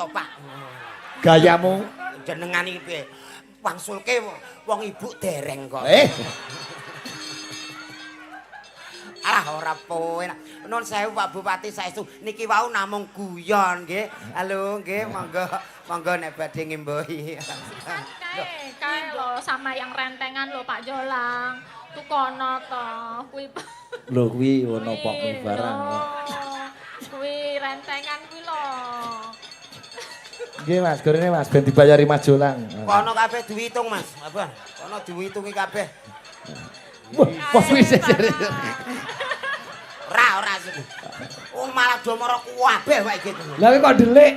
to, Pak. Gayamu Jenengan iki piye? Wangsulke wong ibu dereng kok. Alah ora poe. Nuwun sewu Pak Bupati saestu. Niki wau namung guyon nggih. Halo nggih, monggo monggo nek badhe ngimbohi. Kae lho sama yang rentengan lho Pak Jolang. Tukono to. Kuwi lho kuwi ono pok barang kok. Kuwi rentengan kuwi lho. Nggih Mas, gorene Mas ben dibayari Mas Jolang. Kono kabeh diwitung Mas. Apa? Kono diwitungi kabeh. Wah, wis Ora. Oh malah do mara kabeh wae iki. Lah kok delik.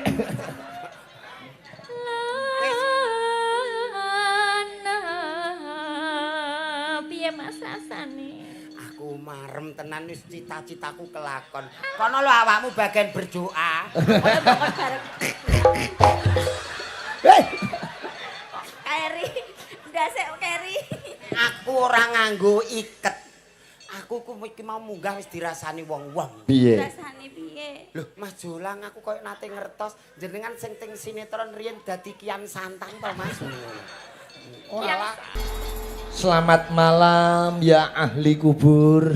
Piye Mas rasane? Aku marem tenan wis cita-citaku kelakon. Kono lho awakmu bagian berdoa. Keri, ndasek Keri. Aku ora nganggo iket. Aku iki mau munggah wis dirasani wong-wong. Piye? Rasane piye? Loh, Mas Jolang aku koyo nate ngertos jenengan sing ting sinetron riyen dadi Kian Santang to, Mas. Ora. Selamat malam ya ahli kubur.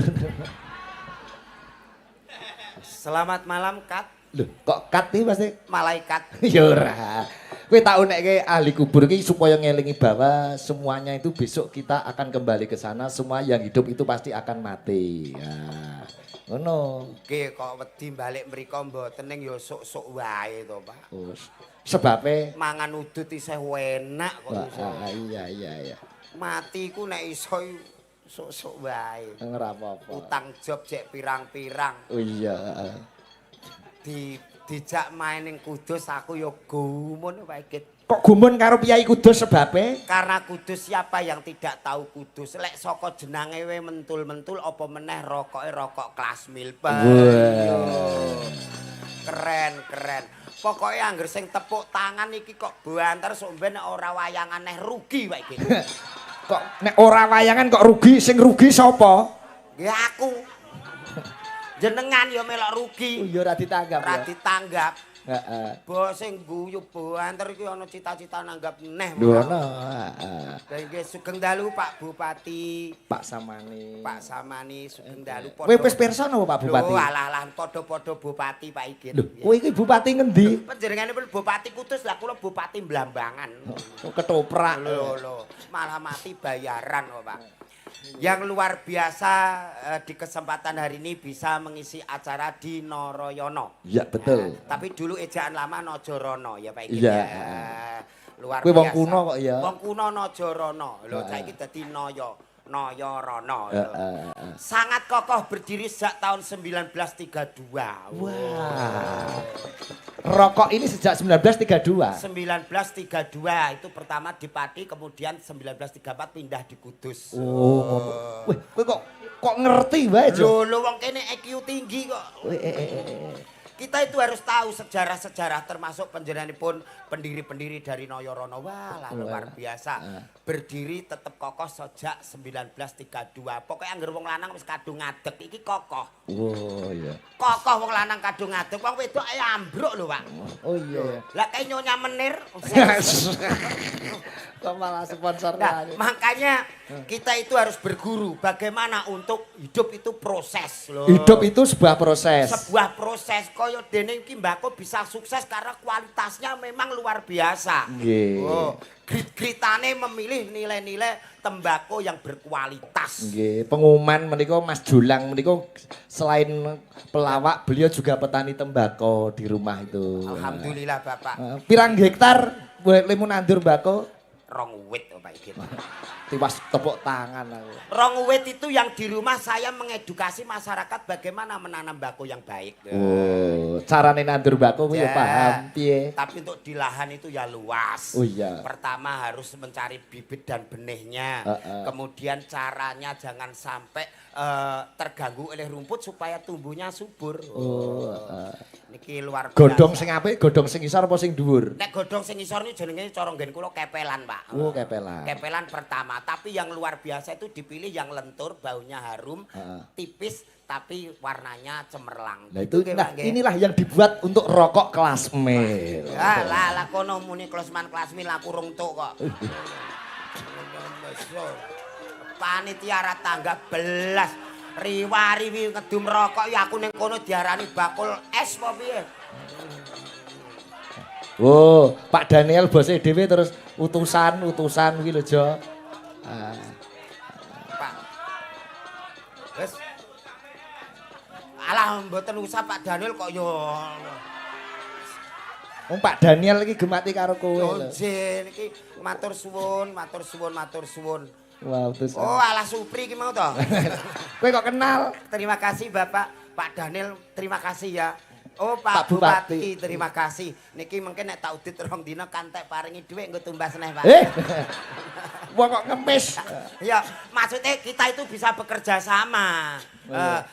Selamat malam, Kat. Loh, kok kat iki pasti Malaikat. ya ora. Kowe tak unekke ahli kubur iki supaya ngelingi bahwa semuanya itu besok kita akan kembali ke sana, semua yang hidup itu pasti akan mati. Ya. Ngono. Nggih, kok wedi balik mriko mboten ning ya sok-sok wae to, Pak. Oh, sebabe Mangan udut isih enak kok iso. iya. Mati ku nek iso sok-sok wae. Ora apa-apa. Utang job jek pirang-pirang. Oh iya. Dijak main ning Kudus aku ya gumun wae Kit. Kok gumun karo Piyai Kudus sebabe? Karena Kudus siapa yang tidak tahu Kudus? Lek saka jenenge we mentul-mentul apa meneh rokoke rokok kelas milpa. Keren. Pokoke angger sing tepuk tangan iki kok banter sok ben ora wayangan neh rugi wae iki. Kok nek ora wayangan kok rugi, sing rugi sapa? Ya aku. Jenengan ya melok rugi. Oh iya ora ditanggap Ora ya. ditanggap. Heeh. Bos sing guyu banter iki ana cita-cita nanggap neh. Dono, heeh. Lah nggih sugeng dalu Pak Bupati. Pak Samani. Pak Samani sugeng dalu Kowe wis pirsa napa Pak Bupati? Lho alah padha-padha bupati Pak Igit. Lho, kowe iki bupati ngendi? Panjenenganipun Bupati Kudus lah kula Bupati Blambangan. Oh, ketoprak. Lho, malah mati bayaran kok, Pak. Yang luar biasa di kesempatan hari ini bisa mengisi acara di Noroyono. Iya, betul. Tapi dulu ejaan lama Nojorono ya Pak Igit Iya. ya. Luar Kowe biasa. wong kuno kok ya. Wong kuno Nojorono. Lho saiki dadi Noyorono. Sangat kokoh berdiri sejak tahun 1932. Wah. Rokok ini sejak 1932. 1932 itu pertama di Pati, kemudian 1934 pindah di Kudus. Oh, ngono. Wih, kowe kok ngerti wae, Jo? Lho wong kene IQ tinggi kok. Kita itu harus tahu sejarah-sejarah termasuk panjenenganipun pendiri-pendiri dari Noyorono. Wah, lah luar biasa. Berdiri tetap kokoh sejak 1932. Pokoknya angger wong lanang wis kadung ngadeg iki kokoh. Oh iya. Kokoh wong lanang kadung ngadeg, wong wedok ae ambruk lho, Pak. Oh iya. Lah kayak Nyonya Menir. Kok malah sponsor Nah, makanya kita itu harus berguru bagaimana untuk hidup itu proses loh. Hidup itu sebuah proses. Sebuah proses koyo dene iki mbako bisa sukses karena kualitasnya memang luar biasa. Nggih. Oh, grit-gritane memilih nilai-nilai tembakau yang berkualitas. Nggih, pengumuman menika Mas Jolang menika selain pelawak, beliau juga petani tembakau di rumah itu. Alhamdulillah Bapak. Pirang hektar boleh limun nandur mbako? Rong wit Pak Igit. Tiwas tepuk tangan aku. Rong wit itu yang di rumah saya mengedukasi masyarakat bagaimana menanam bako yang baik. Oh, carane nandur mbako kuwi ya paham piye. Tapi untuk di lahan itu ya luas. Oh iya. Pertama harus mencari bibit dan benihnya. Kemudian caranya jangan sampai terganggu oleh rumput supaya tumbuhnya subur. Niki luar biasa. Godhong sing apik, godhong sing isor apa sing dhuwur? Nek godhong sing isor ini jenenge cara nggen kula kepelan, Pak. Oh, kepelan. Kepelan pertama, tapi yang luar biasa itu dipilih yang lentur, baunya harum, tipis tapi warnanya cemerlang. Nah itu Gitu, nah, Pak, nggih. inilah yang dibuat untuk rokok kelas mil. Lah kono muni klasman klasmin aku rung tuk kok. Panitia ra tangga belas. Riwari ngedum rokok ya aku ning kono diarani bakul es apa piye? Oh, Pak Daniel bose dhewe terus utusan kuwi lho, Jo. Pak. Wes. Alah mboten usah Pak Daniel kok yo. Wong Pak Daniel iki gemati karo kowe Oh, lho. jin iki matur suwun, matur suwun, matur suwun. Wow, terus. Oh, alah Supri iki mau to. Kowe kok kenal? Terima kasih Bapak, Pak Daniel, terima kasih ya. Oh, Pak Pak Bupati. Bupati, terima kasih. Niki mungkin nek tak udit rong dina kantek paringi dhuwit nggo tumbas neh, Pak. Wong kok ngemis. Ya, maksudnya kita itu bisa bekerja sama.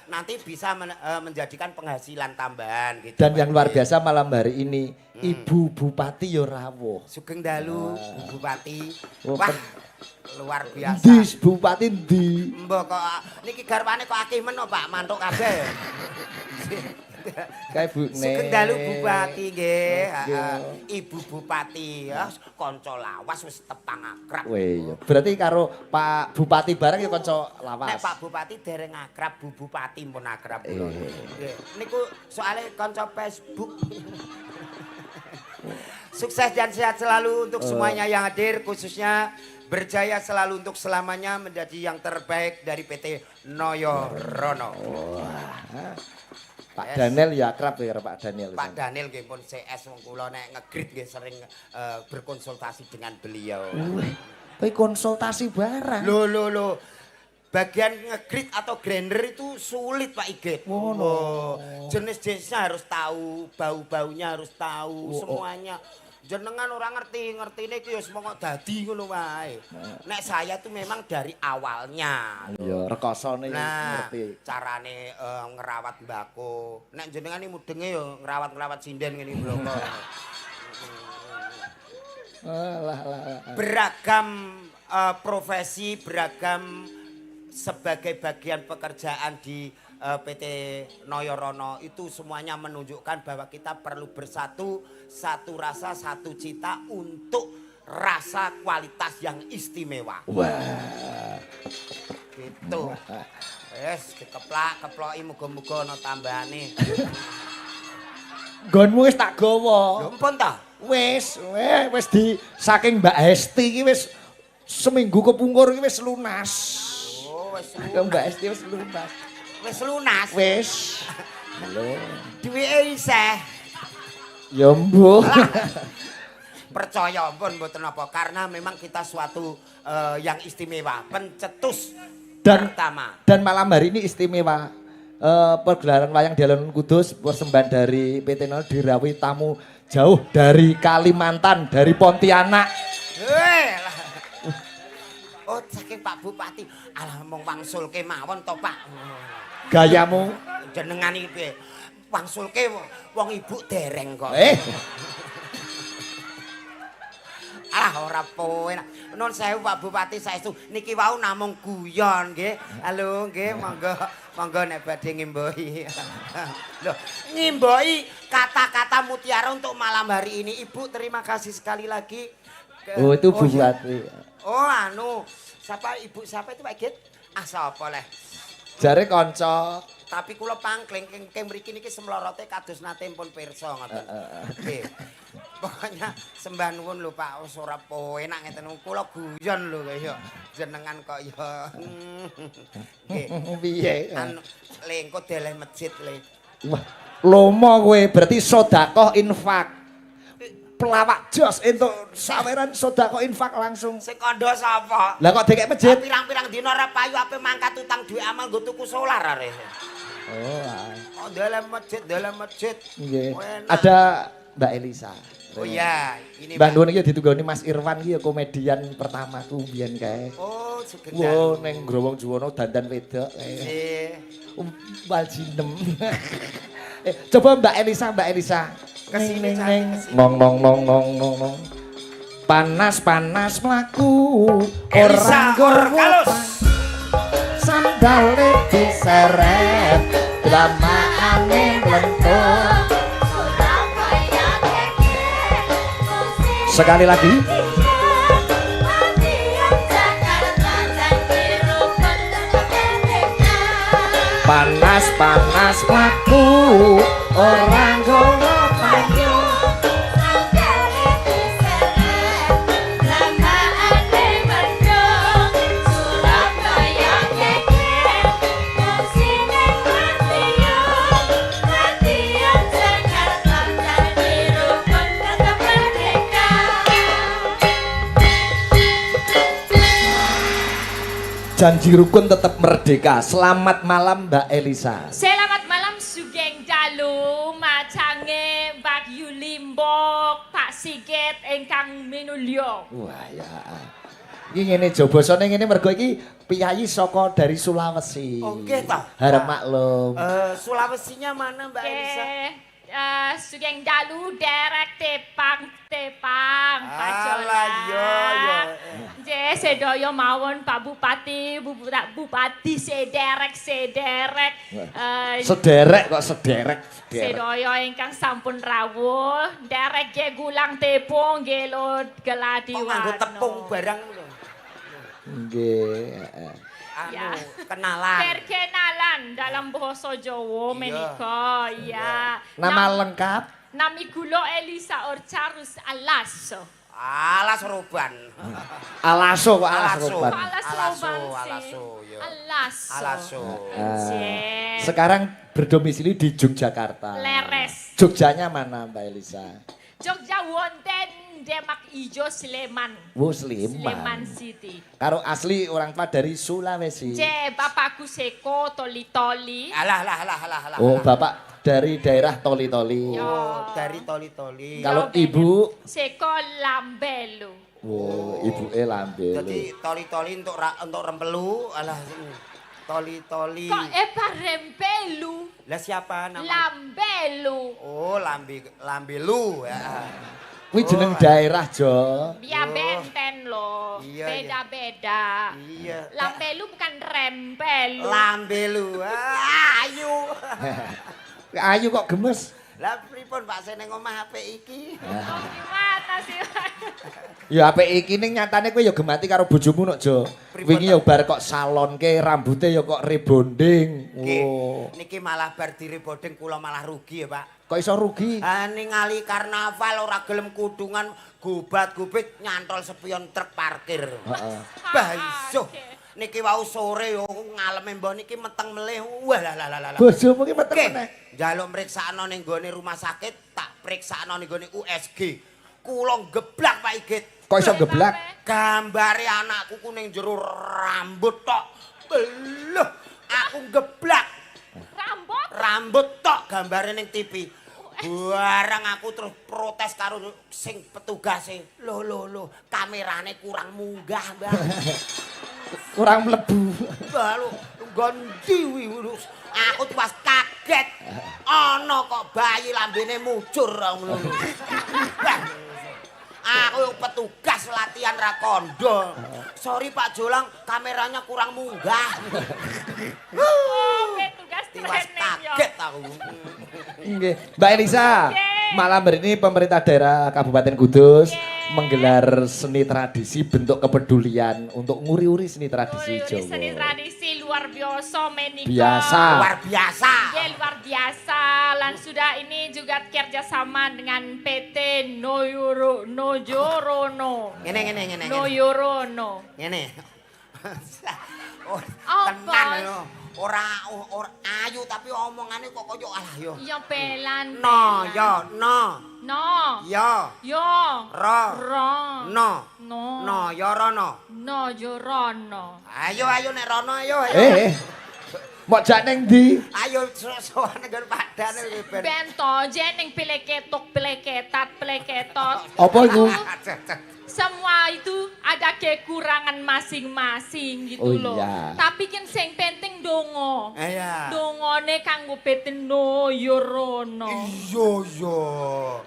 Nanti bisa menjadikan penghasilan tambahan gitu. Dan Pak. yang luar biasa malam hari ini, Ibu Bupati yo rawuh. Sugeng dalu, Bu Bupati. Oh, Wah, luar biasa. Ndi Bupati ndi? Mbok kok niki garwane kok akeh men Pak, mantuk kabeh. Kae Bu Sugeng dalu Bupati nggih. Iya. Ibu Bupati ya kanca lawas wis tepang akrab. Weh, iya. Berarti karo Pak Bupati bareng ya kanca lawas. Nek Pak Bupati dereng akrab, Bu Bupati pun akrab kula. Nggih. Niku soalnya kanca Facebook. Sukses dan sehat selalu untuk semuanya yang hadir, khususnya berjaya selalu untuk selamanya menjadi yang terbaik dari PT Noyo Rono. Pak Daniel ya akrab ya karo Pak Daniel. Pak Daniel nggih pun CS wong kula nek ngegrit nggih sering berkonsultasi dengan beliau. Kowe konsultasi barang. Loh. Bagian ngegrit atau grinder itu sulit Pak Igit. Oh, jenis-jenisnya harus tahu, bau-baunya harus tahu, semuanya. Jenengan orang ngerti-ngertine iki ya semua dadi ngono wae. Nek saya tuh memang dari awalnya. Ya rekasane Nah, ngerti. carane ngerawat mbako. Nek jenengan iki mudenge ya ngerawat-ngerawat sinden ngene bloko. Lah. Beragam profesi, beragam sebagai bagian pekerjaan di PT Noyo Rono itu semuanya menunjukkan bahwa kita perlu bersatu, satu rasa, satu cita untuk rasa kualitas yang istimewa. Wah. Gitu. Wes keplok-keploki muga-muga ana tambahane. Nggonmu wis tak gawa. Lho empun ta? Wis di saking Mbak Hesti iki wis seminggu kepungkur iki wis lunas. Oh, wis Mbak Hesti wis lunas. wis lunas. Wis. Halo. Duwike isih. Ya mbuh. Percaya pun mboten apa karena memang kita suatu yang istimewa, pencetus pertama. Dan malam hari ini istimewa. Pergelaran wayang di Alun Kudus persembahan dari PT Noyo dirawuhi tamu jauh dari Kalimantan, dari Pontianak. Oh, saking Pak Bupati. Alah mong wangsulke mawon to, Pak. Gayamu Jenengan iki piye? Wangsulke wong ibu dereng kok. Alah ora penak. Nun sewu Pak Bupati saestu niki wau namung guyon nggih. Halo nggih, monggo nek badhe ngimbohi. Loh, ngimbohi kata-kata mutiara untuk malam hari ini. Ibu terima kasih sekali lagi. Oh itu Bu Bupati. Oh anu, siapa ibu siapa itu Pak Git? Ah sapa leh. Jare kanca. Tapi kula pangkling keng mriki niki semlorote kados nate pun pirsa ngoten. Nggih. Pokoknya sembah nuwun lho Pak, wis ora enak ngeten kula guyon lho kaya jenengan kok ya. Nggih. Piye? Anu le engko deleh masjid le. Wah, lomo kowe berarti sedekah infak. Pelawak jos entuk saweran sedekah infak langsung. Sing kandha sapa? Lah kok dekek masjid? Pirang-pirang dina ora payu ape mangkat utang duwe amal nggo tuku solar are. Oh, dalam masjid. Nggih. Enak. Ada Mbak Elisa. Oh iya, ini Mbak Nuwun iki ditunggoni Mas Irwan iki ya komedian pertamaku mbiyen kae. Oh, sugeng. Wo ning Growong Juwono dandan wedok kae. Nggih. Waljinem. Coba Mbak Elisa. Kesini, Neng, Cak, neng. kesini. Nong. Panas mlaku Elisa Orkalos. Sandale diseret dramaane lentur. Sekali lagi. Panas mlaku orang gowo payu. Janji rukun tetap merdeka. Selamat malam Mbak Elisa. Selamat malam Sugeng Dalu, macange Mbak Yulimbok, Pak Sigit ingkang minulya. Wah ya. Iki ngene jo basane ngene mergo iki piyayi saka dari Sulawesi. Oke toh. Harap maklum. Sulawesinya mana Mbak Elisa? Sugeng Dalu derek tepang Pak Jola. Alah yo. Nggih sedaya mawon Pak Bupati, sederek. Sederek kok sederek. Sedaya ingkang sampun rawuh, derek nggih gulang tepung nggih lho geladi Kok nganggo tepung barang lho. Nggih. Ya. Kenalan. Perkenalan dalam bahasa Jawa Iya. menika ya. Nama lengkap? Nami kula Elisa Orcarus Alas. Alas roban. Alaso kok Alaso. roban. Alas Alaso, roban sih. Alaso, yo. Alas. Alaso. Nggih. Sekarang berdomisili di Yogyakarta. Leres. Jogjanya mana Mbak Elisa? Jogja wonten Demak Ijo Sleman. Sleman. City. Karo asli orang tua dari Sulawesi. Bapakku Seko Toli-toli. Alah. Oh, bapak dari daerah Toli-Toli. Yo. Oh, dari toli-toli. Kalau Yo, ibu? Seko Lambelu. Oh, ibu Lambelu. Jadi toli-toli untuk rempelu, alah toli-toli. Kok Rempelu? Lah siapa namanya? Lambelu. Oh, Lambelu ya. Kuwi jeneng daerah, Jo. Biar benten loh. Iya, Beda-beda. Iya. Lambelu bukan Rempelu. Lambelu. Ayu. Ayu kok gemes. Lah pripun Pak seneng omah apik iki? Oh, gimana sih? Ya apik iki ning nyatane kowe ya gemati karo bojomu nok, Jo. Wingi ya bar kok salonke rambute ya kok rebonding. Oh. Niki malah bar direbonding kula malah rugi ya, Pak. Kok iso rugi? Ningali karnaval ora gelem kudungan gubat-gubit nyantol spion truk parkir. Heeh. Bah iso. Niki wau sore yo ngaleme mbah niki meteng melih. Wah lah. Bojomu ki meteng Oke, meneh. njaluk mriksakno ning gone rumah sakit, tak priksakno ning gone USG. Kula geblak Pak Igit. Kok iso geblak? Gambare anakku ku ning jero rambut tok. Lho, aku geblak. Rambut tok gambare ning TV. Barang aku terus protes karo sing petugase. Lho, kamerane kurang munggah, Mbak. Kurang mlebu. Mbak lho, gondi wi. Aku tuh pas kaget. Ana kok bayi lambene mujur ngono. Aku petugas latihan ra kondo. Sorry Pak Jolang, kameranya kurang munggah. Oh, petugas Tiwas training yo. kaget aku. Nggih. Mbak Elisa, Oke. malam hari ini pemerintah daerah Kabupaten Kudus Oke. menggelar seni tradisi bentuk kepedulian untuk nguri-uri seni tradisi Uri Jawa. seni tradisi luar biasa menika. Biasa. Luar biasa. Ya, luar biasa. Dan sudah ini juga kerjasama dengan PT Nojorono. Ngene. Noyorono. Ngene. Oh, Apa? tenan lho. Ora ayu tapi omongane kok koyo alah yo. Ya pelan. No, pelan. yo, no. No. Yo. Yo. Ro. Ro. No. No. No, yo rono. Nojorono. Ayo nek rono ayo. Mau jak neng ndi? Ayo sowane nggon padane ben. Bento jeneng peleketok, peleketat, peleketot. Apa iku? Semua itu ada kekurangan masing-masing gitu Oh, loh. iya. Tapi kan sing penting dongo. Iya. Dongone kanggo beten Noyo Rono. Iya.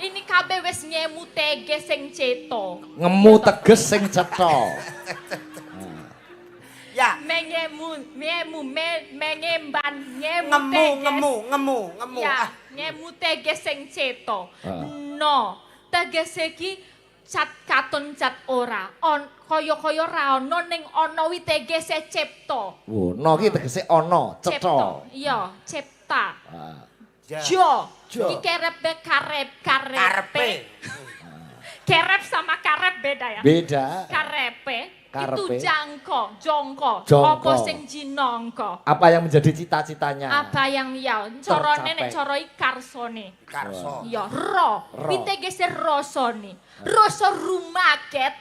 Ini kabeh wis ngemu tege sing ceto. Ngemu teges sing cetha. Ya, Mengemban, ngemu. Ya, ngemu tege sing ceto. Ah. No, tegese iki cat katon cat ora. Kaya ra ono ning ana wi tegese cipta. Oh, no ki tegese ana, cetha. Iya, cipta. Ah. Jo. Jo. Iki karepe Karepe. Kerep sama karep beda ya? Beda. Karepe itu Karepe. jongko. Jongko. Apa sing jinongko? Apa yang menjadi cita-citanya? Apa yang ya carane nek Tercapai. cara karsone. Karso. Ya ro. Ro. Witegese rasane. Rasa rumaket,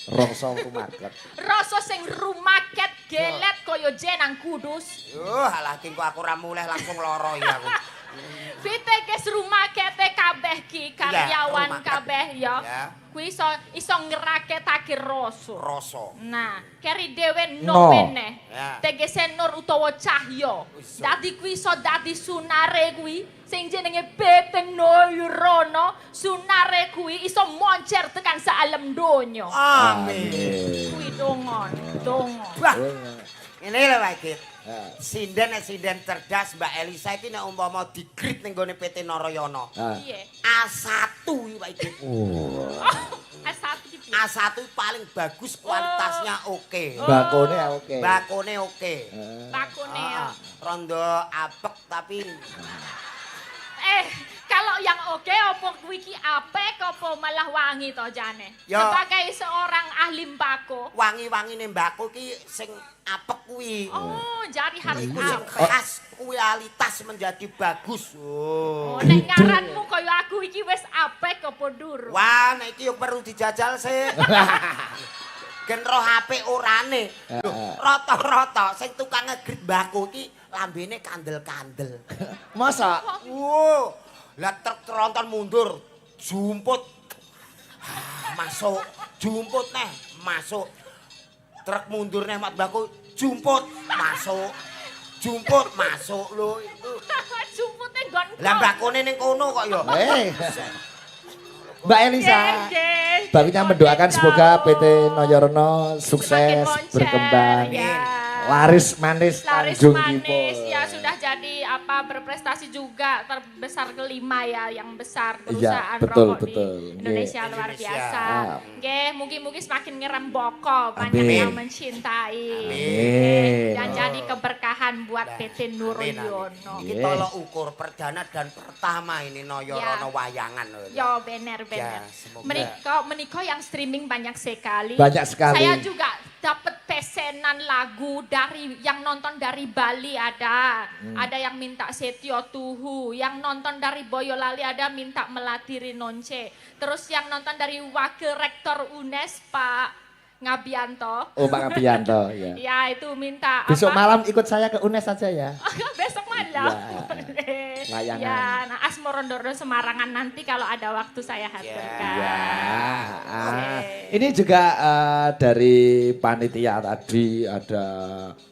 Rasa rumaket. rasa sing rumaket gelet kaya jenang kudus. Alah ki kok aku ora mulih langsung lara ya aku. Witegese rumakete kabeh ki karyawan rumaket. kabeh ya. Ya. Kuwi iso ngraketake rasa. Rasa. Nah, keri dhewe No. no meneh. Ya. Tegese nur utawa cahya. Iso. Dadi kuwi iso dadi sunare kuwi sing jenenge Beten Noyrono. Sunare kuwi iso moncer tekan saalem donya. Amin. Kuwi dongon. Wah, ngene lho Pak Git. Ah. Sinden cerdas Mbak Elisa iki nek umpama digrit ning gone PT Narayana. Ah. Piye? A1 iki Pak Git. Oh. S1 ki piye? A1 paling bagus kualitasnya oke. Bakone oke. Bakone oke. Bakune ya. Rondo apek tapi Kalau yang oke apa kuwi ki apik apa malah wangi to jane? Ya. Sebagai seorang ahli mbako. wangi-wangine mbako ki sing apek kuwi. Oh, jadi harus Iku sing apik. khas kualitas menjadi bagus. Oh, nek ngaranmu kaya aku iki wis apik apa durung? Wah, nek iki yo perlu dijajal sih. Gen roh apik orane. Lho, rata-rata sing tukang ngegrit mbako iki lambene kandel-kandel. Masa? Wow, lah truk tronton mundur, jumput. Masuk, jumput neh, masuk. Truk mundur neh mat mbako, jumput, masuk. Jumput, masuk lho itu. Jumpute nggon. Lah mbakone ning kono kok ya. Mbak Elisa, barunya mendoakan semoga PT Noyorono sukses, berkembang, laris manis, Laris Tanjung manis Kipul. ya sudah jadi berprestasi juga terbesar kelima ya yang besar Iya, perusahaan betul, rokok betul. di Indonesia Nggih. luar biasa. Ah. Nggih, mungkin semakin ngeremboko banyak Amin. yang mencintai. Amin. Nggih, dan jadi keberkahan buat PT Amin, Nuryono. Iki tolok ukur perdana dan pertama ini Noyorono wayangan lho. Yo bener. Ya, semoga. Menika yang streaming banyak sekali. Banyak sekali. Saya juga dapat pesanan lagu dari yang nonton dari Bali ada. Ada yang minta Setio Tuhu, yang nonton dari Boyolali ada minta Melati Rinonce. Terus yang nonton dari Wakil Rektor UNES Pak Ngabianto. Oh, Pak Ngabianto, ya. Ya, itu minta Besok apa? malam ikut saya ke UNES saja ya. Besok malam. Layangan. Ya, nah Asmorondoro Semarangan nanti kalau ada waktu saya haturkan. Ya. Oke. Ini juga dari panitia tadi ada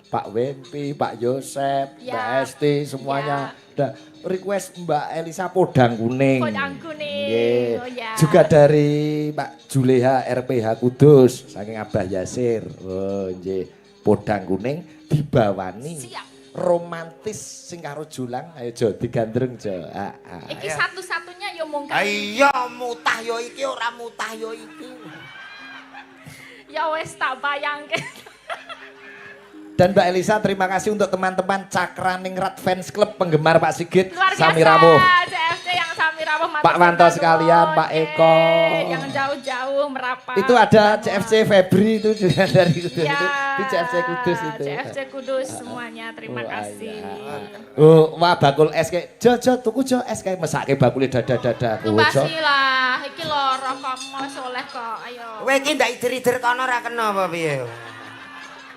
Pak Wempi, Pak Yosep, Ya. Mbak Esti, semuanya. Ada request Mbak Elisa podang kuning. Podang kuning, Nggih. oh ya. Juga dari Pak Juleha RPH Kudus, saking Abah Yasir. Oh, nggih. Podang kuning dibawani. Siap. Romantis sing karo Julang, ayo Jo digandreng Jo. Iki satu-satunya yo mung Iya mutah yo iki ora mutah yo iki. ya wes tak bayangke. Dan Mbak Elisa terima kasih untuk teman-teman Cakraningrat Fans Club penggemar Pak Sigit, Luar biasa. Sami Rawuh. CFC yang Sami Rawuh matur Pak Wanto nuwun. sekalian, Pak Eko. Yang jauh-jauh merapat. Itu ada Semua. CFC Febri itu juga dari Kudus Ya, itu. Di CFC Kudus itu. CFC Kudus semuanya terima Oh, kasih. iya. Oh, wah bakul es kayak Jo tuku Jo es kayak mesake bakule dada-dada Lu kowe Jo. basi lah, iki lho rokokmu soleh kok, ayo. Kowe iki ndak idir-idir kono ora kena apa piye?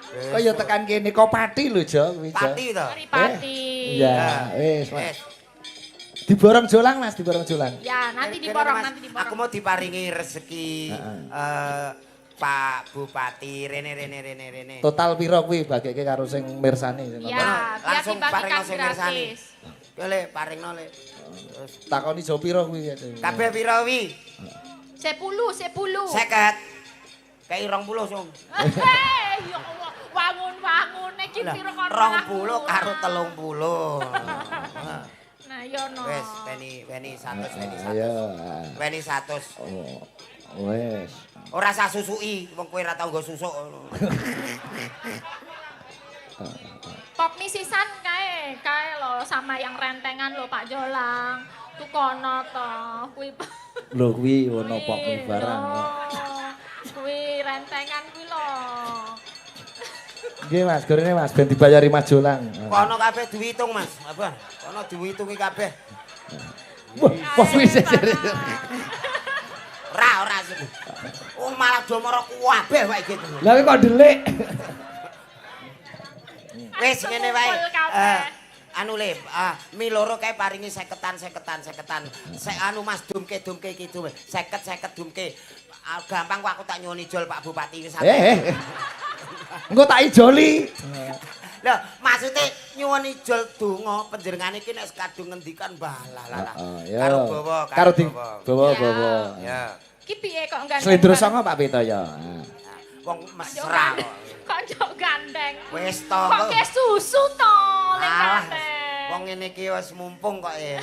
Kaya tekan kene kok pati lho Jo kuwi Jo. Pati to. Paripati. Iya, wis. Wes. Diborong jolang Mas, diborong jolang. Ya, nanti Kene, diborong, Mas, nanti diborong. Aku mau diparingi rezeki Pak Bupati rene. Total piro kuwi bageke karo sing mirsani sing Ya, biar langsung dibagikan paring sing mirsani. gratis. Yo Le, paringno Le. takoni jo piro kuwi. Kabeh piro wi? 10. 50. Kayak 20 sung. Hei, ya Allah, wangun-wangune iki piro kon 20 karo 30. Nah, yo no. Wes, weni 100, weni 100. Ayo. Weni 100. Oh. Wes. Ora usah susuki, wong kowe ora tau nggo susuk. Pop mie sisan kae lo sama yang rentengan lo Pak Jolang. Tukono to, kuwi. Lho kuwi ono pop mie barang. Kuwi rentengan kuwi lo. Nggih Mas, gorene Mas ben dibayari Mas Jolang. Kono kabeh diwitung, Mas. Apa? Kono diwitungi kabeh. Pop mie Ora sih. Oh malah do mara kabeh wae gitu. Lah kok delik. Wis ngene wae. Kumpul kabeh. Anu Le, mi loro kae paringi 50-an. Anu Mas dumke iki duwe. 50 dumke. Gampang kok aku tak nyuwuni jol Pak Bupati wis. Engko tak ijoli. Lah, maksude nyuwun ijol donga panjenengan iki nek kadung ngendikan balah. Karo bawa, karo bawa. Ya. Ki piye kok gandeng? Slendro songo Pak Pitoyo. Wong mesra kok. Kok njok gandeng? Wis to. Kok ke susu to ning Ah, gandeng. wong ngene iki wis mumpung kok ya.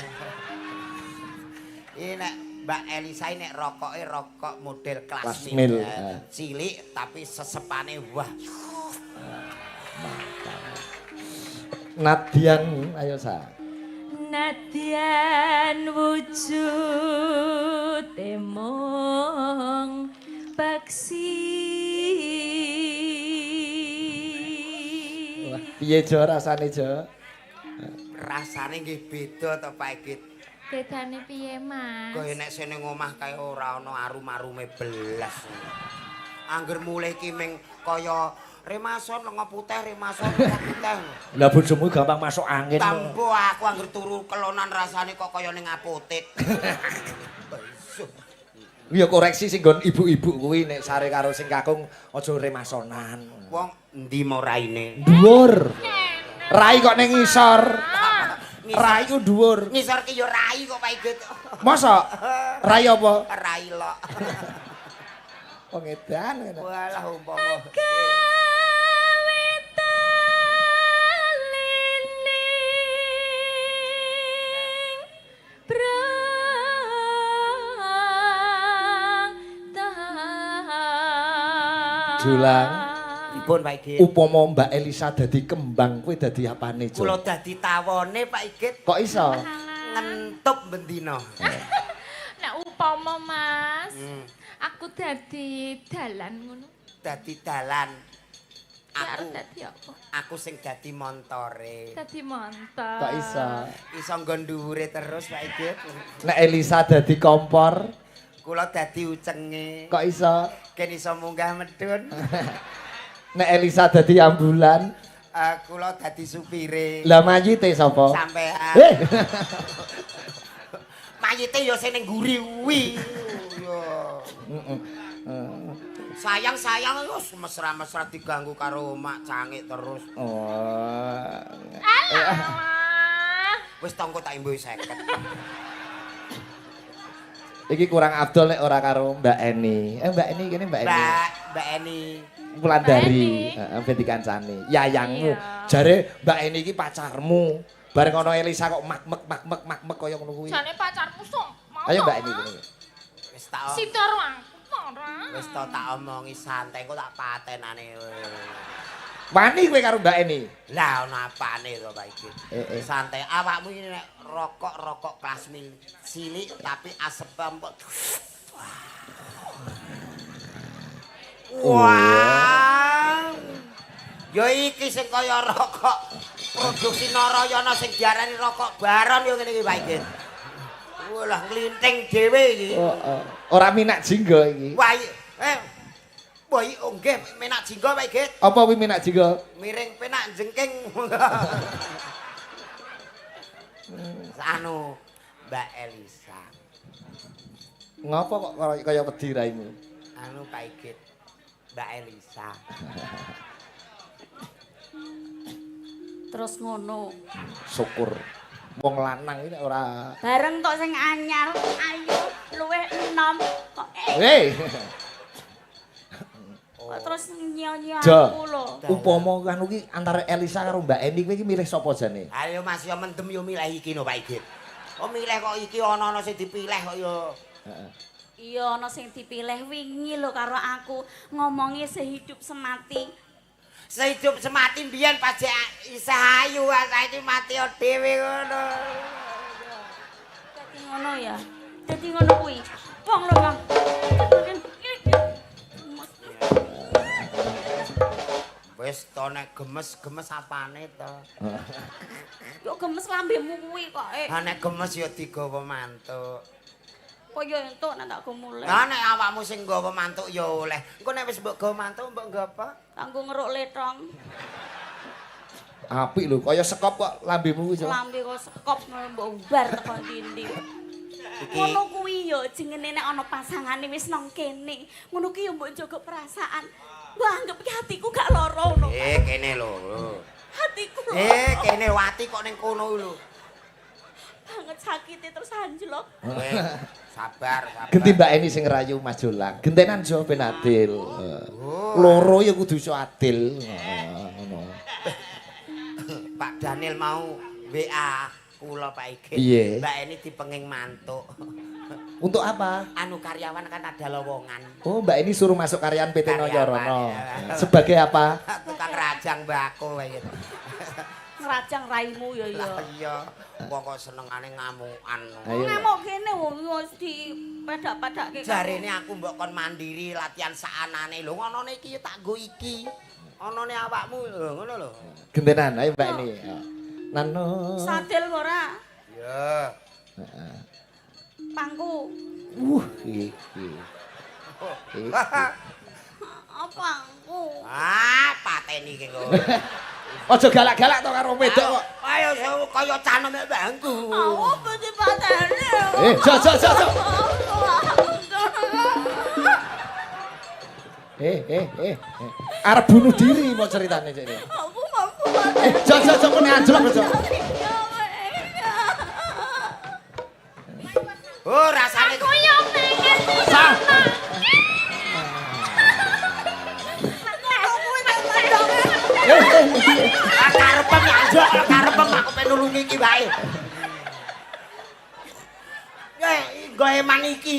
Ini nek Mbak Elisa nek rokoke rokok model kelas mil. Cilik tapi sesepane wah. Nadian ayo sa. Nadyan wujud emong paksi. Piye Jo rasane Jo? Rasane nggih beda to Pak Igit. Bedane piye, Mas? Kaya nek sene ngomah kae ora ana arum-arume belas. Angger mulih ki ming kaya remason lenga putih, remason lenga putih. Lah bojomu gampang masuk angin. Tambo aku angger turu kelonan rasane kok kaya ning apotek. Ya koreksi sing nggon ibu-ibu kuwi nek sare karo sing kakung aja remasonan. Wong endi mau raine? Dhuwur. Rai kok ning ngisor. Rai ku dhuwur. Ngisor ki ya rai kok Pak Igit. Masa? Rai apa? Rai lok. Wong edan ngene. Walah umpama. Jolang. Pripun Pak Igit? Upama Mbak Elisa dadi kembang kuwi dadi apane, Jo? Kula dadi tawone Pak Igit Kok iso? ngentup bendina. Nek upama Mas, aku dadi dalan ngono. Dadi dalan. Aku dadi apa? Aku sing dadi montore. Dadi montor. Kok iso? Iso nggon dhuwure terus Pak Igit. Nek Elisa dadi kompor, Kula dadi ucenge. kok iso? Ken iso munggah medun. Nek Elisa dadi ambulan, Kula dadi supire. lah mayite sapa? Sampean. Mayite ya sing ning guri kuwi. Yo. Sayang-sayang wis mesra-mesra diganggu karo mak cangik terus. Oh. Alah. Wis tongko tak imbuhi 50. Iki kurang abdol nek ora karo Mbak Eni. Mbak Eni kene Mbak Eni. Mbak Eni. Wulandari, Mbak ben dikancani. Yayangmu. Iya. Jare Mbak Eni iki pacarmu. Bareng ana Elisa kok mak-mek kaya ngono kuwi. Jane pacarmu sok. Mau Ayo to, Mbak Eni Mas? kene. Wis tak Sitor aku ora. wis tak omongi santai kok tak patenane. Wani kowe karo Mbak Eni. Lah ono apane to Pak iki? Santai awakmu ini nek rokok kelas mil cilik tapi asep empuk. Wah. Ya iki sing kaya rokok produksi Narayana sing diarani rokok baron ya ngene iki Pak iki. Walah nglinting dhewe iki. Ora minak jingga iki. Wah, boy nggih menak jingga Pak Igit. Apa kuwi minak jingga? Miring penak jengking. Anu Mbak Elisa. Ngopo kok kaya wedi raimu? Anu Pak Igit. Mbak Elisa. Terus ngono. Syukur. Wong lanang ini ora. Bareng tok sing anyar, ayo luwih enom kok Hei. kok terus nyanyi Jo. aku lho. Upama kan iki antara Elisa karo Mbak Eni kowe iki milih sapa jane? Ayo Mas yo mendem yo milih iki no Pak Igit. Oh milih kok iki ana sing dipilih kok yo. Heeh. Iya ana sing dipilih wingi lho karo aku ngomongi sehidup semati. Sehidup semati mbiyen pas isih ayu saiki mati dhewe ngono. Dadi ngono ya. Dadi ngono kuwi. Wong lho, Bang. Wis to nek gemes-gemes apane to? Yo gemes lambemu kuwi kok. Ha nek gemes ya digawa mantuk. Kaya entuk nek tak gomule. Lah nek awakmu sing nggawa mantuk ya oleh. Engko nek wis mbok gawa mantuk mbok nggo apa? Kanggo ngeruk letong. Apik lho, kaya sekop kok lambemu kuwi. Lambe kok sekop mbok umbar tekan dindi. Ngono kuwi yo jengene nek ana pasangane wis nang kene. Ngono ki yo mbok jaga perasaan. Mbok anggap ki hatiku gak lara ngono. Kene lho. Hatiku lho. Kene wati kok ning kono lho. Banget sakite terus anjlok. Sabar. Genti Mbak Eni sing rayu Mas Jolang. Gentenan jo ben adil. Loro ya kudu iso adil. Ngono. Pak Daniel mau WA kula Pak Igit. Piye? Mbak Eni dipenging mantuk. Untuk apa? Anu karyawan kan ada lowongan. Oh, Mbak Eni suruh masuk karyawan PT Karyawan, Noyorono. ya. Sebagai apa? Tukang rajang mbako kayak gitu. Ngrajang raimu ya ya. Lah iya, wong kok senengane ngamukan. Ayo. Ngamuk kene wong wis dipedak-pedake. Jarene aku mbok kon mandiri latihan saanane lho, ngonone iki tak nggo iki. Onone awakmu lho, ngono lho. Gentenan, ayo Mbak Eni. Nano. Sadil ora? Ya. Pangku. Iki. Apa aku? Pateni ki kok. Aja galak-galak to karo wedok kok. Ayo kaya canem bangku. Apa sih patene? Jo. Arep bunuh diri mau ceritane cek ini. Aku mampu patene. Jo kene anjlok Jo. Oh, rasane Aku yo pengen Sah. karepem anjlok, karepem aku pengen nulungi iki wae. Nggo eman iki.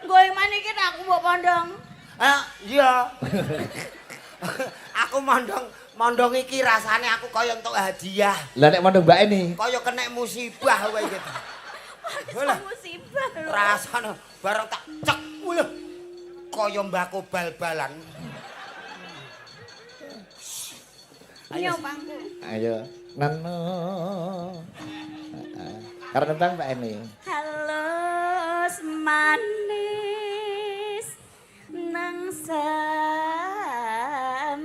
Nggo iman iki aku mbok pondong. Iya. Aku mondong iki rasane aku kaya entuk hadiah. Lah nek mondong Mbak Eni. Kaya kena musibah wae gitu. Lah Musibah lho. rasane bareng tak cek lho. Kaya mbako bal-balan. Ayo pangku. Ayo. Nano. Karena Bang Mbak Eni. Halus manis nang sam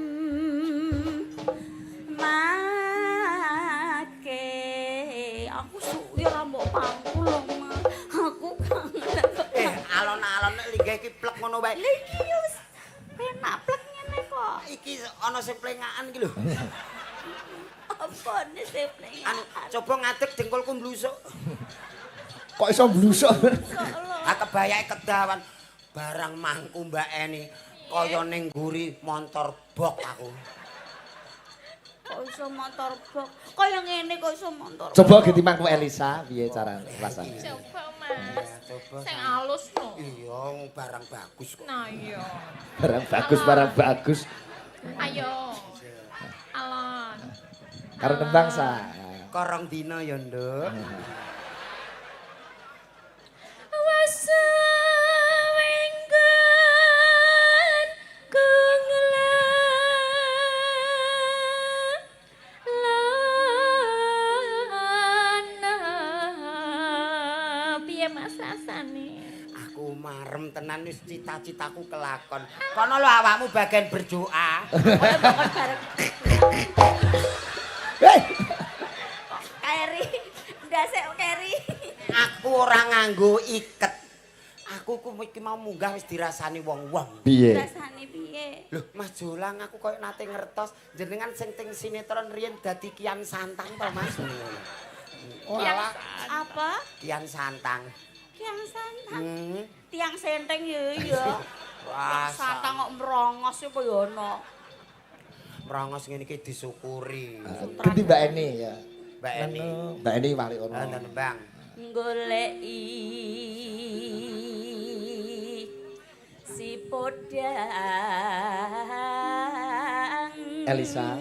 make aku suwi ora mbok pangku lho Ma. Aku kangen. Alon-alon nek linggih iki plek ngono wae. Lha iki wis penak plek ngene kok. Iki ana sing plengakan iki lho. Apa nih sepleng? Anu coba ngadeg dengkulku mblusuk. Kok iso blusuk? Kebayake kedawan barang mangku Mbak Eni kaya ning nguri montor bok aku. Kok iso motor bok? Kaya ngene kok iso motor. Coba ganti mangku Elisa, piye cara rasane? coba Mas. Coba. Sing alus no. Iya, barang bagus kok. Nah iya. Barang bagus. Ayo. Alon. Karo tembang sa. Korong dina ya, Nduk. Wasawenggan kunglan piye Mas rasane? Aku marem tenan wis cita-citaku kelakon. Kono lho awakmu bagian berdoa. Kaya bakal bareng. Hei, Keri, ndasek Keri. Aku ora nganggo iket. Aku iki mau munggah wis dirasani wong-wong. Piye? Rasane piye? Loh, Mas Jolang aku koyo nate ngertos jenengan sing teng sinetron riyen dadi Kian Santang to, Mas. Ora Apa? Kian Santang. Tiang santang. Hmm. Tiang senteng ya. Wah, Santang kok merongos ya kaya ono. merongos ngene iki disyukuri. Ganti Mbak Eni ya. Mbak Eni. Mbak Eni wali ono. Wonten, Bang. Goleki si podang Elisa.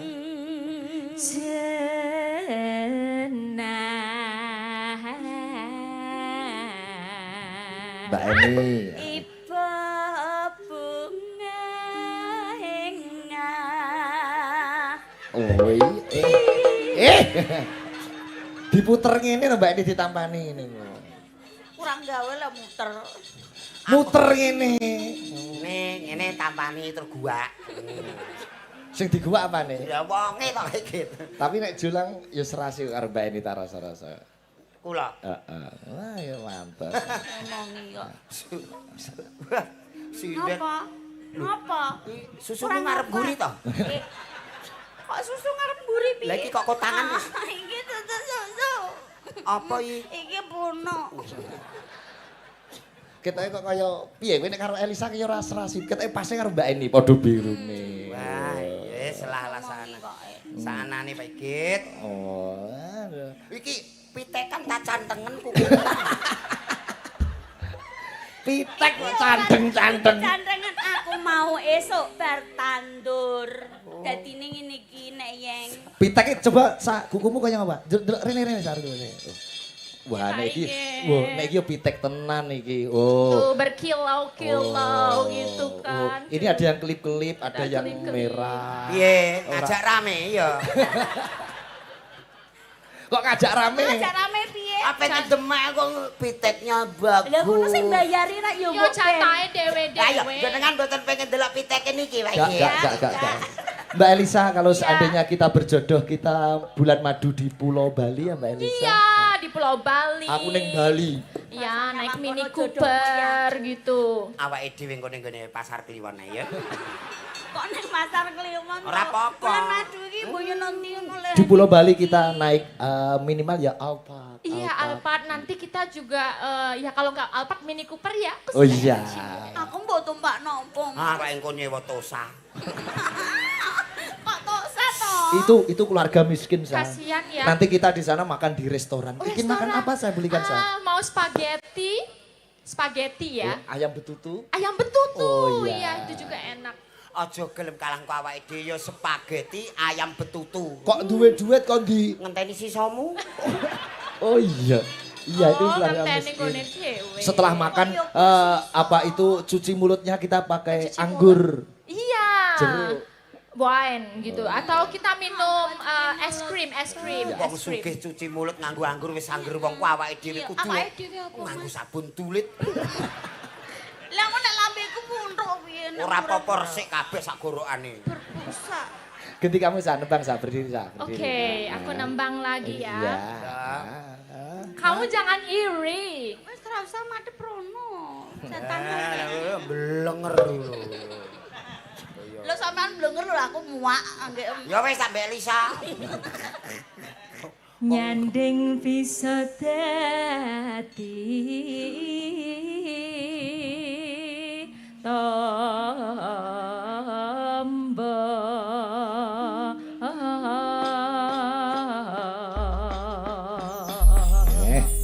Mbak Eni. Iba bunga henga. Oi. Diputer ngene lho Mbak Eni ditampani ngene. Kurang gawe lah muter. Muter ngene. Ngene tampani terguak. Sing diguwak apane? Ya wonge to iki. Tapi nek Jolang ya serasi karo Mbak Eni ta rasa-rasa. Kula. Heeh. Wah ya mantap. Ngomongi kok. Sindet. Apa? Apa? Susumu ngarep guri to? Kok susu ngarep mburi piye? Lah iki kok kotangan wis. Iki susu. Apa iki? Iki bono. Ketoke kok kaya piye kowe nek karo Elisa kaya ora serasi. Ketoke pas karo Mbak Eni padha birune. Wah, wis salah sana. Sanane Pak Igit. Oh. Aduh. Iki pitekan tak cantengen kuku. Pitek kok candeng-candeng. Cantengan aku mau esuk bar tandur. Dadine ngene iki nek yeng. Piteke coba kukumu kaya apa? Delok rene-rene sar dulu. Wah, nek iki nek iki pitek tenan iki. Oh. Tuh berkilau-kilau gitu kan. Ini ada yang kelip-kelip, ada yang kelip-kelip. merah. Piye, ngajak rame ya. Kok ngajak rame? Ngajak rame piye? Apa ngedemek kok piteknya bagus. Lah ngono sing bayari rak yo Yo catahe Ayo, dewe-dewe. jenengan mboten pengen delok piteke niki, Pak Gak, Igit. gak. Mbak Elisa, kalau seandainya kita berjodoh, kita bulan madu di Pulau Bali ya Mbak Elisa? Iya, di Pulau Bali. Aku neng Bali. Iya, naik Sama Mini kono jodohku Cooper gitu. Awake dhewe engko ning gone pasar Kliwon ae ya. Kok ning pasar Kliwon. Ora apa-apa. Bulan madu iki boyo nanti ngono le. Di Pulau Bali kita naik minimal ya Alphard. Iya, Alphard nanti kita juga ya kalau nggak Alphard Mini Cooper ya. Oh iya. Aku mbok tumpak nopo. Ah, Pak engko nyewa Tosa. Kok tosa to? Itu keluarga miskin Sa. Kasihan ya. Nanti kita di sana makan di restoran. Oh, Bikin restoran. makan apa saya belikan Sa? Mau spaghetti. Spaghetti ya. Oh, ayam betutu. Ayam betutu. Oh, iya. Itu juga enak. Aja gelem kalang ku awake dhewe ya spaghetti ayam betutu. Kok duet-duet kok di... Ngenteni sisamu? Oh iya. Iya itu keluarga ngenteni miskin. gone dhewe. Setelah makan apa itu cuci mulutnya kita pakai Cuci anggur. Iya. Jeruk. Wine gitu. Atau kita minum es krim. Wong sugih cuci mulut nganggo anggur wis anggur wong ku awake dhewe Iya, kudu. awake dhewe apa, Nganggo Mas? sabun tulit. Lah kok nek lambeku muntuk piye? nek Ora ora apa-apa resik kabeh sak gorokane. berbusa. Ganti kamu Sa, nebang Sa, berdiri Sa. Berdiri. Oke, aku nembang lagi ya. Iya. Kamu jangan iri. Wis ora usah madhep rono. Jatah. Blenger lho. Lho sampean blenger lho aku muak anggek. Ya wis sampe Elisa. Nyanding bisa dadi tombo.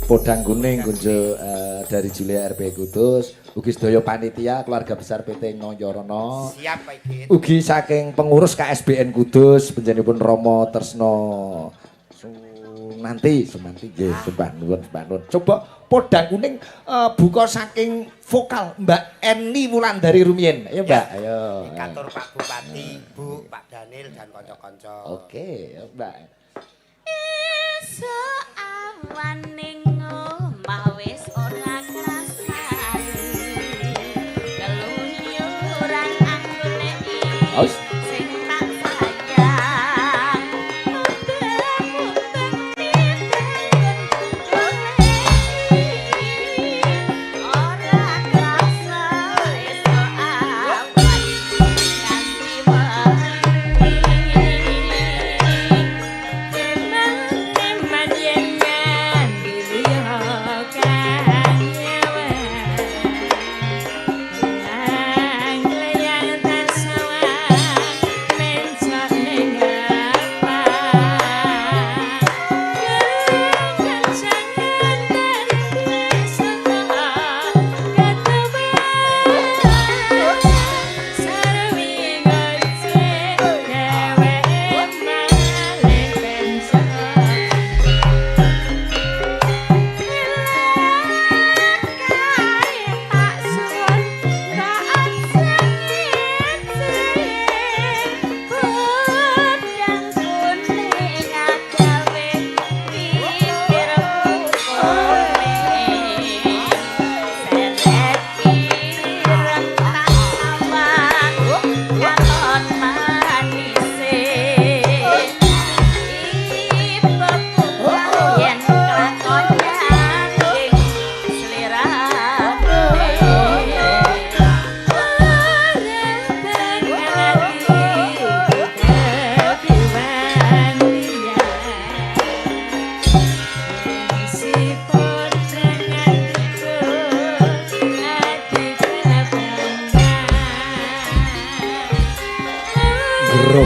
Podang kuning kunjuk dari Julia RP Kudus, ugi sedaya panitia keluarga besar PT Noyorono. Siap Pak Igit. Ugi saking pengurus KSBN Kudus panjenenganipun Romo Tresno. Nanti nggih sembah nuwun. Coba podang kuning buka saking vokal Mbak Eni Wulandari Rumiyin. Ayo Mbak, ayo. Katur Pak Bupati, Bu, Pak Daniel dan kanca-kanca. Oke, ya, Mbak. Esuk awan ning omah wis ora krasani. Keluyuran anggone Aus. sing tak sayang. Muteng-muteng titeng ora krasani.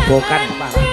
grobokan Pak.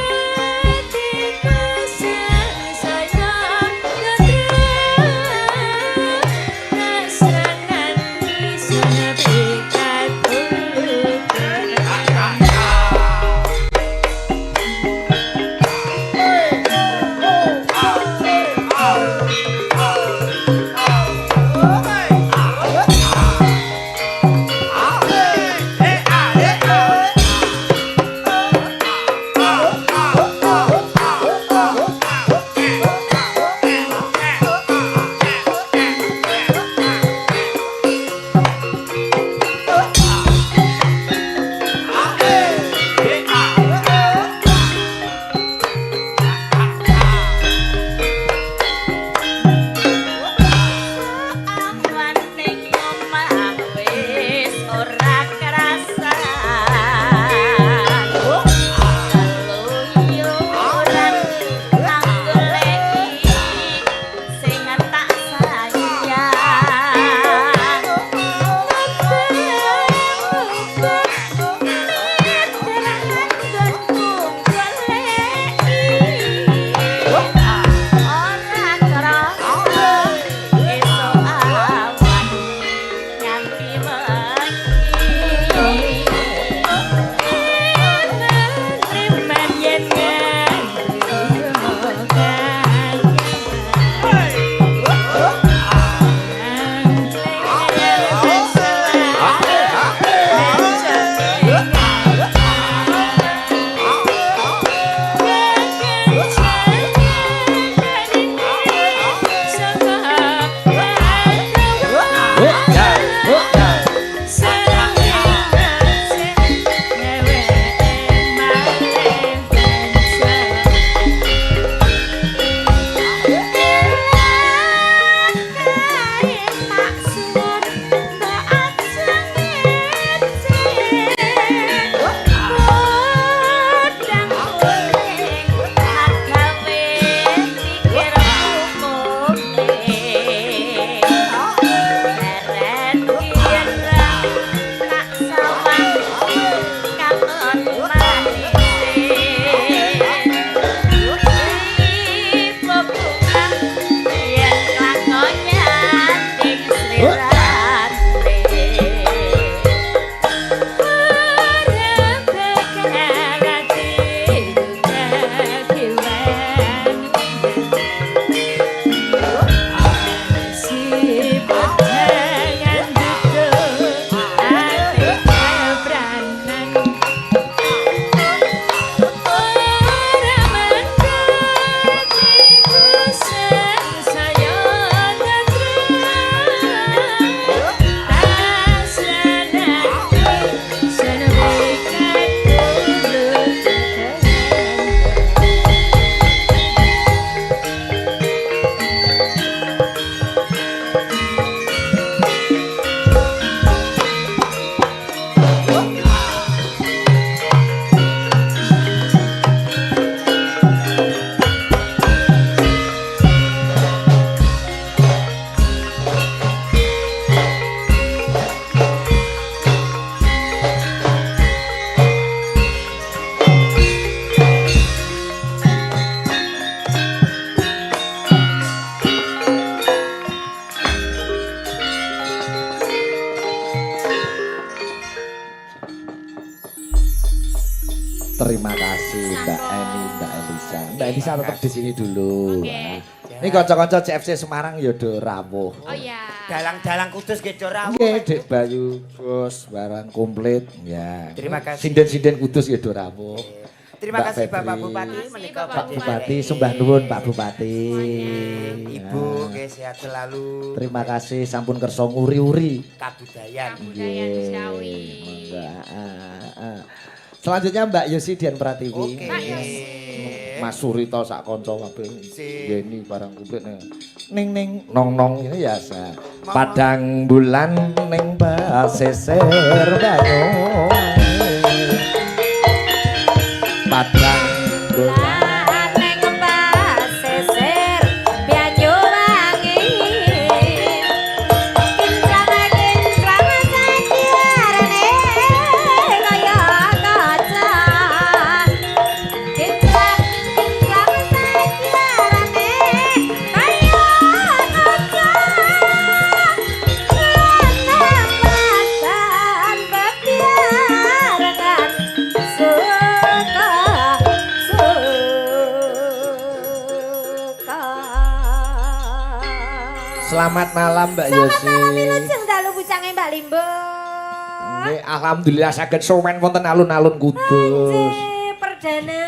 Terima kasih Mbak Eni, Mbak Elisa. Mbak Elisa tetap di sini dulu. Oke. Ini kanca-kanca CFC Semarang ya do rawuh. Oh iya. Dalang-dalang kudus gitu rawuh. Nggih, Dek Bayu, bos, barang komplit. Ya. Terima kasih. Sinden-sinden kudus ya do rawuh. Terima Mbak kasih Febri. Bapak Bupati Terima kasih, menika Bapak Pak Bupati, sembah nuwun Pak Bupati. Ibu Ya. nggih sehat selalu. Terima kasih sampun kersa nguri-uri. Kabudayan. Kabudayan Ciawi. Monggo. Selanjutnya Mbak Yosi Dian Pratiwi. Oke. Pak Yos. Mas Surito sak kanca kabeh. Sip. Yeni barang komplit ning ning nong nong ini ya sa. Padang bulan ning pasisir banyu. Padang bulan Selamat malam Mbak Yosi. Selamat malam Wilujeng dalu bucange Mbak Limbo. Nggih, alhamdulillah saged sowan wonten alun-alun Kudus. Perdana.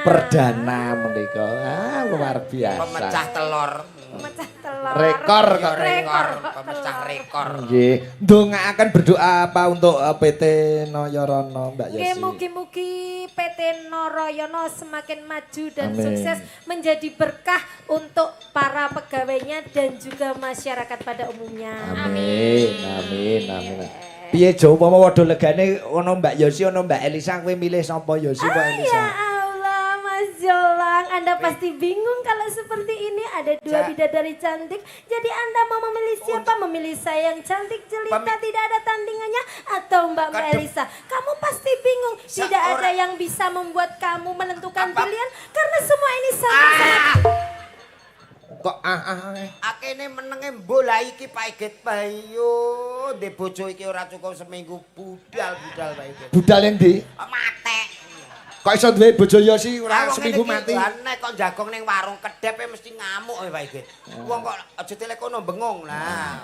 Perdana menika. Ah, luar biasa. Pemecah telur. Pemecah telur. Rekor kok. Rekor, pemecah rekor. Nggih, ndongaaken berdoa apa untuk PT Noyorono Mbak Nggih, Yosi? mugi-mugi PT Narayana semakin maju dan Amin. sukses menjadi berkah untuk para pegawainya dan juga masyarakat pada umumnya. Amin, amin, amin. Piye Jo, upama padha legane ana Mbak Yosi, ana Mbak Elisa, kowe milih sapa Yosi apa Ya Elisa? Allah, Mas Jolang, Anda pasti bingung kalau seperti ini ada dua bidadari cantik. Jadi Anda mau memilih siapa? Memilih saya yang cantik jelita tidak ada tandingannya atau Mbak Elisa? Kamu pasti bingung. Tidak ada yang bisa membuat kamu menentukan pilihan karena semua ini sama-sama. Kok Akene menenge bola iki Pak Iget Bayu. Ndek bojo iki ora cukup seminggu budal Pak Iget. budal yang ndi? Mate. Kok iso duwe bojo Yosi ora seminggu mati? Nek kok jagong ning warung kedep mesti ngamuk Pak Iget. Wong kok aja telekono bengung lah.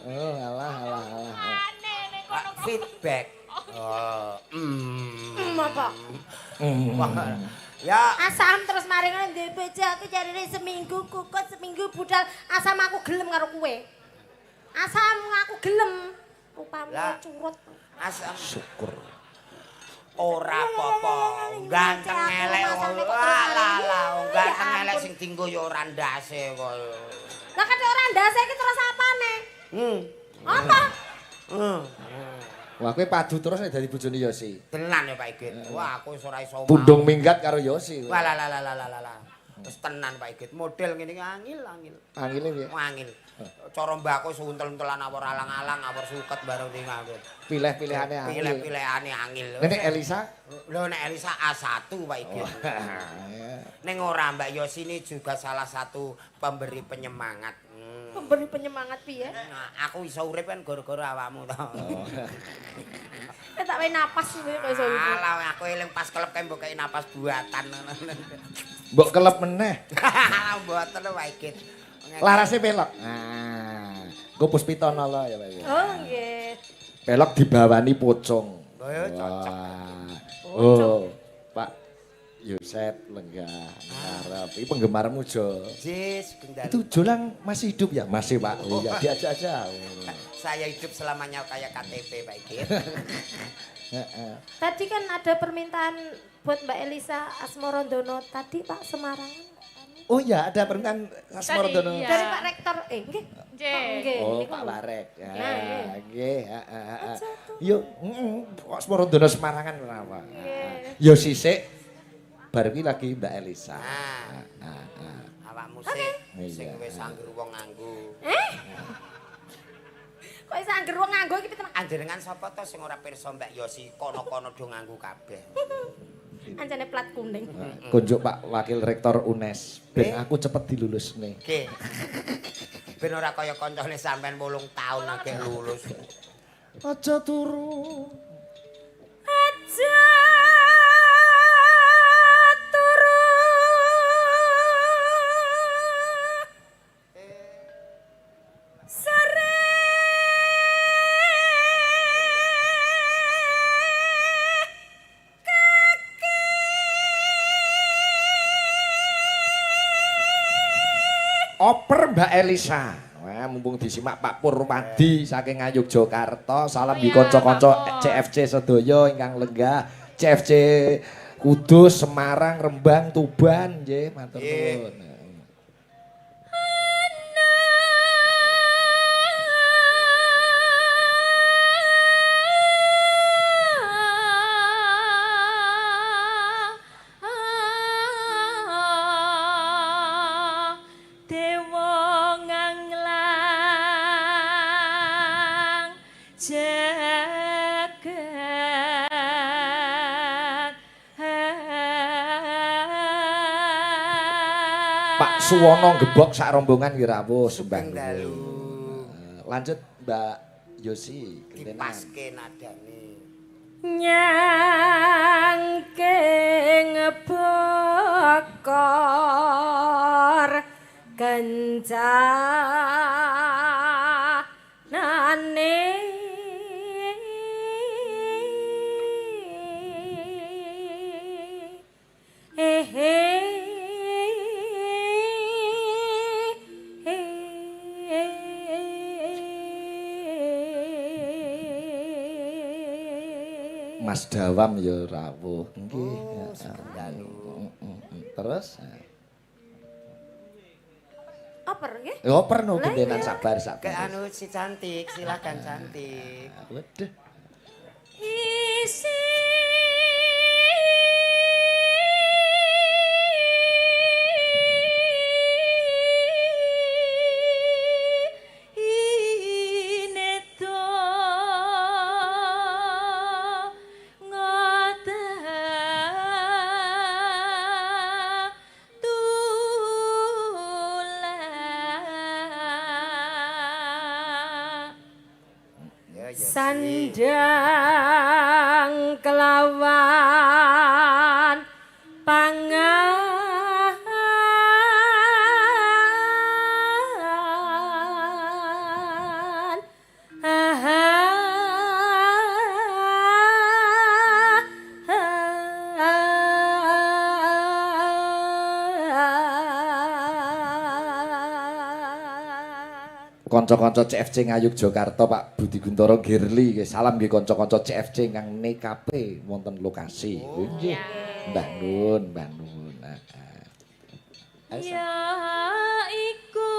Oh, alah. Feedback. Apa? Ya, Asam terus mari ngono ndek bojo aku jarine seminggu kukut seminggu budal asam aku gelem karo kowe. Asam aku gelem. Rupamu Lah. curut. asam Syukur. ora apa-apa. Ganteng elek lah. Ganteng elek sing dienggo ya ora ndase kok. Lah kan ora ndase iki terus apane? Apa? Wah, kowe padu terus nek dadi bojone Yosi. Tenan ya Pak Iget. Wah, aku wis ora iso. Pundung minggat karo Yosi. Wah lah. Wis tenan Pak Iget. Model ngene iki angil. Angile piye? Angil. Cara mbako suntel-untelan awor alang-alang, awor suket bareng ning ngawur. Pilih-pilihane angil. Pilih-pilihane angil. Nek Elisa? Lho nek Elisa A1 Pak Iget. Ning ora Mbak Yosi ini juga salah satu pemberi penyemangat. Memberi penyemangat piye? Nah, aku iso urip kan gara-gara awakmu to. Tak wae napas kuwi kok iso urip. Alah aku eling pas kelep kae mbok kei napas buatan. Mbok kelep meneh. Mboten lho Pak Iget. Larase pelok. Nah, nggo Puspita Nala ya Pak. Oh nggih. Pelok dibawani pocong. Oh ya cocok. Oh, Pak Yosep Lenggah ngarep. Iki penggemarmu Jo. Jis, gendal. Itu Jolang masih hidup ya? Masih Pak. Oh ya diajak aja. Saya hidup selamanya kayak KTP Pak Iget. Tadi kan ada permintaan buat Mbak Elisa Asmorondono tadi Pak Semarang. Oh ya, ada permintaan Asmorondono. Iya. Dari Pak Rektor, nggih. Nggih. Oh, nggih. Oh, Niku Pak lho. Barek. Ya, Nggih. nggih, Aja tuh. Yuk, kok Asmorondono Semarangan kenapa? Nggih. Yo sisik bar iki lagi Mbak Elisa. Awakmu sik sing Iya. wis anggur wong nganggo. Kok iso angger wong nganggo iki piteneng. Anjenengan sapa to sing ora pirsa Mbak Yosi kono-kono do nganggo kabeh. Anjane plat kuning. Kunjuk Pak Wakil Rektor UNES, ben aku cepet dilulusne. Nggih. Ben ora kaya kancane sampean 8 taun akeh lulus. Aja turu. Aja turu. Sore. Oper Mbak Elisa. Wah, mumpung disimak Pak Purwadi saking Ngayogyakarta. Salam di kanca-kanca CFC sedaya ingkang lenggah. CFC Kudus, Semarang, Rembang, Tuban, nggih, matur nuwun. Dewa nganglang jagat Pak Suwono gebok sak rombongan ki rawuh sembah Dalu. Lanjut Mbak Yosi, gentenan. Dipaske nadane. Nyangking bokor kencanane Mas Dawam ya rawuh. Nggih. Terus oper nggih? ya oper no gendenan sabar. Ke anu si cantik, silakan cantik. Waduh. Isi Sandang kelawan pangan Kanca-kanca CFC Ngayuk Jakarta Pak Budi Guntoro Girly nggih salam nggih kanca-kanca CFC ingkang nekape wonten lokasi. Nggih. Mbah Nun, Mbah Nun. ya iku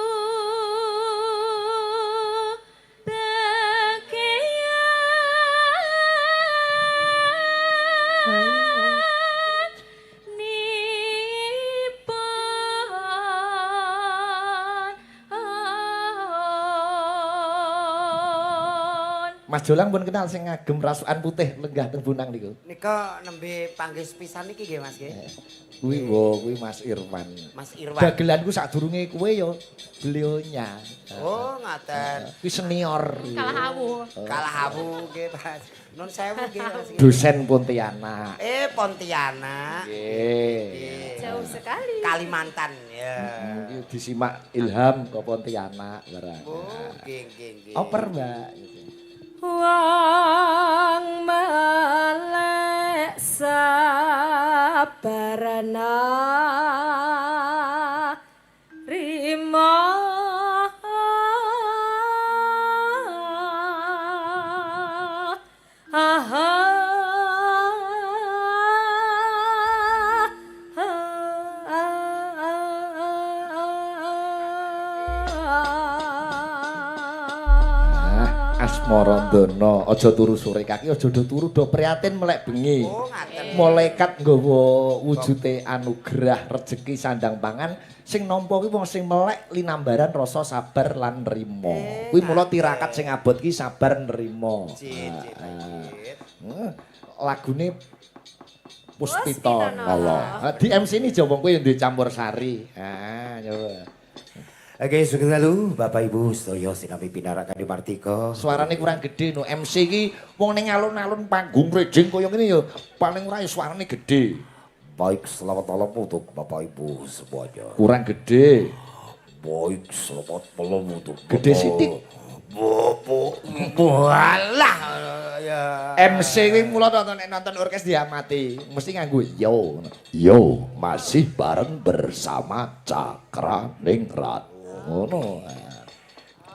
Mas Jolang pun kenal sing ngagem rasukan putih lenggah teng Bunang niku. Nika nembe panggih pisan niki nggih Mas nggih. Kuwi kuwi Mas Irwan. Mas Irwan. Dagelanku sadurunge kowe ya beliaunya. Oh, ngaten. Kuwi senior. kalah awu. Kalah awu nggih Mas. Nun sewu nggih Mas. nggih. Dosen Pontianak. Pontianak. Nggih. jauh sekali. Kalimantan ya. Iki disimak Ilham ke Pontianak barang. Oh, nggih. Oper, Mbak. Wang melek sabarana rimo Asmarandana aja turu sore kaki aja do turu do prihatin melek bengi. Oh, ngaten. Malaikat nggawa wujude anugerah rejeki sandang pangan sing nampa kuwi wong sing melek linambaran rasa sabar lan nrimo. Kuwi mula tirakat sing abot ki sabar nrimo. Lagune Puspita Nala. Di MC ini Jawa kuwi duwe campur sari. Coba. Oke, sugeng dalu Bapak Ibu sedaya sinambi pinarakan di Martika. Suarane kurang gede no. MC iki wong ning alun-alun panggung rejing kaya ngene ya paling ora ya suarane gede. Baik, selamat malam untuk Bapak Ibu semuanya. Kurang gede. Baik, selamat malam untuk Gede sithik. Walah ya. MC kuwi mula nonton orkes diamati mesti nganggo yo. Yo, masih bareng bersama Cakra Ningrat. Ngono.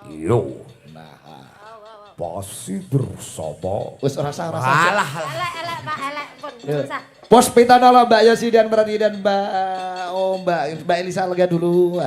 Yo, Nah, pasti bersama. wis rasa. Alah, Elek Pak, elek pun susah. Pos Pitanala Mbak Yosi dan Prati dan Mbak Elisa lega dulu.